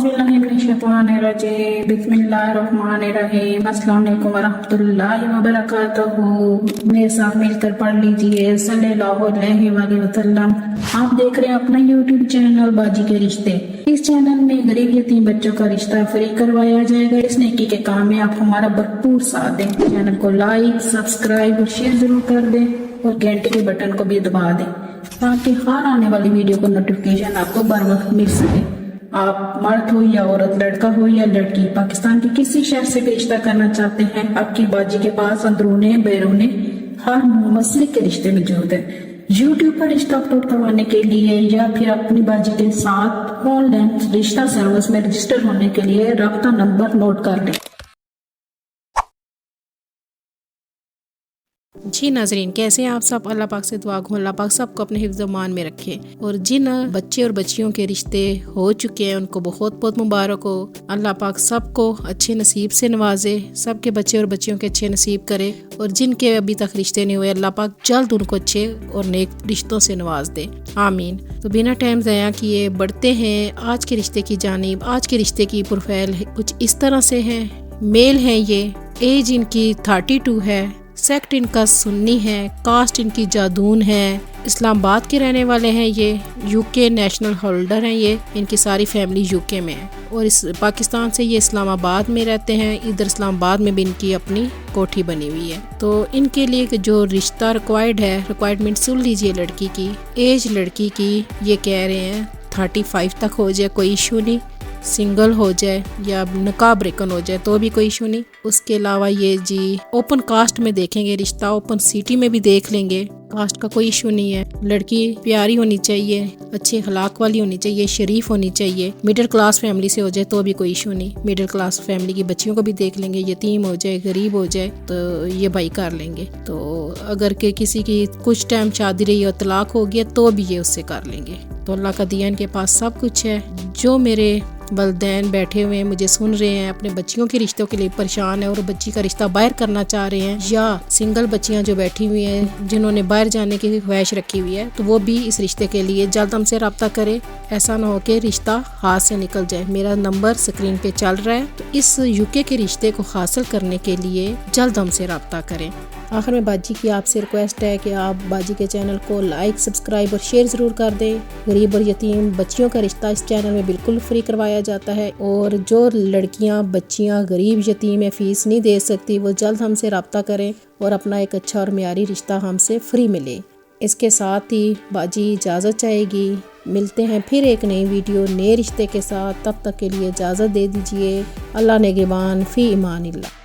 औज़ुबिल्लाहिमिनश्शैतानिर्रजीम बिस्मिल्लाहिर्रहमानिर्रहीम अस्सलाम वालेकुम वरहमतुल्लाहि वबरकातुहू। मेरे साथ मिलकर पढ़ लीजिए सल्लल्लाहु अलैहि वसल्लम। आप देख रहे हैं अपना यूट्यूब चैनल बाजी के रिश्ते। इस चैनल में गरीब यतीम बच्चों का रिश्ता फ्री करवाया जाएगा। इस नेकी के काम में आप हमारा भरपूर साथ दें। चैनल को लाइक सब्सक्राइब और शेयर जरूर कर दें और घंटे के बटन को भी दबा दें ताकि हर आने वाली वीडियो को नोटिफिकेशन आपको बर वक्त मिल सके। आप मर्द हो या औरत, लड़का हो या लड़की, पाकिस्तान के किसी शहर से भी रिश्ता करना चाहते हैं, आपकी बाजी के पास अंदरूने बैरूने हर मसले के रिश्ते मौजूद है। यूट्यूब पर रिश्ता अपलोड करवाने के लिए या फिर अपनी बाजी के साथ ऑनलाइन रिश्ता सर्विस में रजिस्टर होने के लिए राब्ता नंबर नोट कर लें। जी नाजरीन, कैसे हैं आप सब। अल्लाह पाक से दुआ गो अल्लाह पाक सबको अपने हिफ्ज़-ओ-मान में रखे और जिन बच्चे और बच्चियों के रिश्ते हो चुके हैं उनको बहुत बहुत मुबारक हो। अल्लाह पाक सबको अच्छे नसीब से नवाजे, सबके बच्चे और बच्चियों के अच्छे नसीब करे और जिनके अभी तक रिश्ते नहीं हुए अल्लाह पाक जल्द उनको अच्छे और नेक रिश्तों से नवाज दे, आमीन। तो बिना टाइम ज़ाया किए बढ़ते हैं आज के रिश्ते की जानिब। आज के रिश्ते की प्रोफाइल कुछ इस तरह से है। मेल है ये, एज इनकी 32 है, सेक्ट इनका सुन्नी है, कास्ट इनकी जादून है, इस्लामाबाद के रहने वाले हैं, ये यूके नेशनल होल्डर हैं, ये इनकी सारी फैमिली यूके में है और इस पाकिस्तान से ये इस्लामाबाद में रहते हैं। इधर इस्लामाबाद में भी इनकी अपनी कोठी बनी हुई है। तो इनके लिए जो रिश्ता रिक्वायर्ड है, रिक्वायरमेंट सुन लीजिए लड़की की। एज लड़की की ये कह रहे हैं 35 तक हो जाए कोई इशू नहीं, सिंगल हो जाए या नकाब रेकन हो जाए तो भी कोई इशू नहीं। उसके अलावा ये जी ओपन कास्ट में देखेंगे रिश्ता, ओपन सिटी में भी देख लेंगे, कास्ट का कोई इशू नहीं है। लड़की प्यारी होनी चाहिए, अच्छे अखलाक वाली होनी चाहिए, शरीफ होनी चाहिए। मिडिल क्लास फैमिली से हो जाए तो भी कोई इशू नहीं। मिडिल क्लास फैमिली की बच्चियों को भी देख लेंगे, यतीम हो जाए, गरीब हो जाए तो ये भाई कर लेंगे। तो अगर के किसी की कुछ टाइम शादी रही और तलाक हो गया तो भी ये उससे कर लेंगे। तो अल्लाह का दिया इनके पास सब कुछ है। जो मेरे वलदैन बैठे हुए हैं, मुझे सुन रहे हैं, अपने बच्चियों के रिश्तों के लिए परेशान है और बच्ची का रिश्ता बाहर करना चाह रहे हैं, या सिंगल बच्चियां जो बैठी हुई हैं जिन्होंने बाहर जाने की ख्वाहिश रखी हुई है, तो वो भी इस रिश्ते के लिए जल्द हमसे रब्ता करें। ऐसा ना हो कि रिश्ता हाथ से निकल जाए। मेरा नंबर स्क्रीन पे चल रहा है। तो इस यूके के रिश्ते को हासिल करने के लिए जल्द हमसे रब्ता करें। आखिर में बाजी की आपसे रिक्वेस्ट है कि आप बाजी के चैनल को लाइक सब्सक्राइब और शेयर ज़रूर कर दें। गरीब और यतीम बच्चियों का रिश्ता इस चैनल में बिल्कुल फ्री करवाया जाता है और जो लड़कियां बच्चियां गरीब यतीम है फ़ीस नहीं दे सकती वो जल्द हमसे रब्ता करें और अपना एक अच्छा और मियारी रिश्ता हमसे फ्री मिले। इसके साथ ही बाजी इजाज़त चाहेगी। मिलते हैं फिर एक नई वीडियो नए रिश्ते के साथ। तब तक के लिए इजाज़त दे दीजिए। अल्लाह नेगेबान फ़ी ईमानिल्लाह।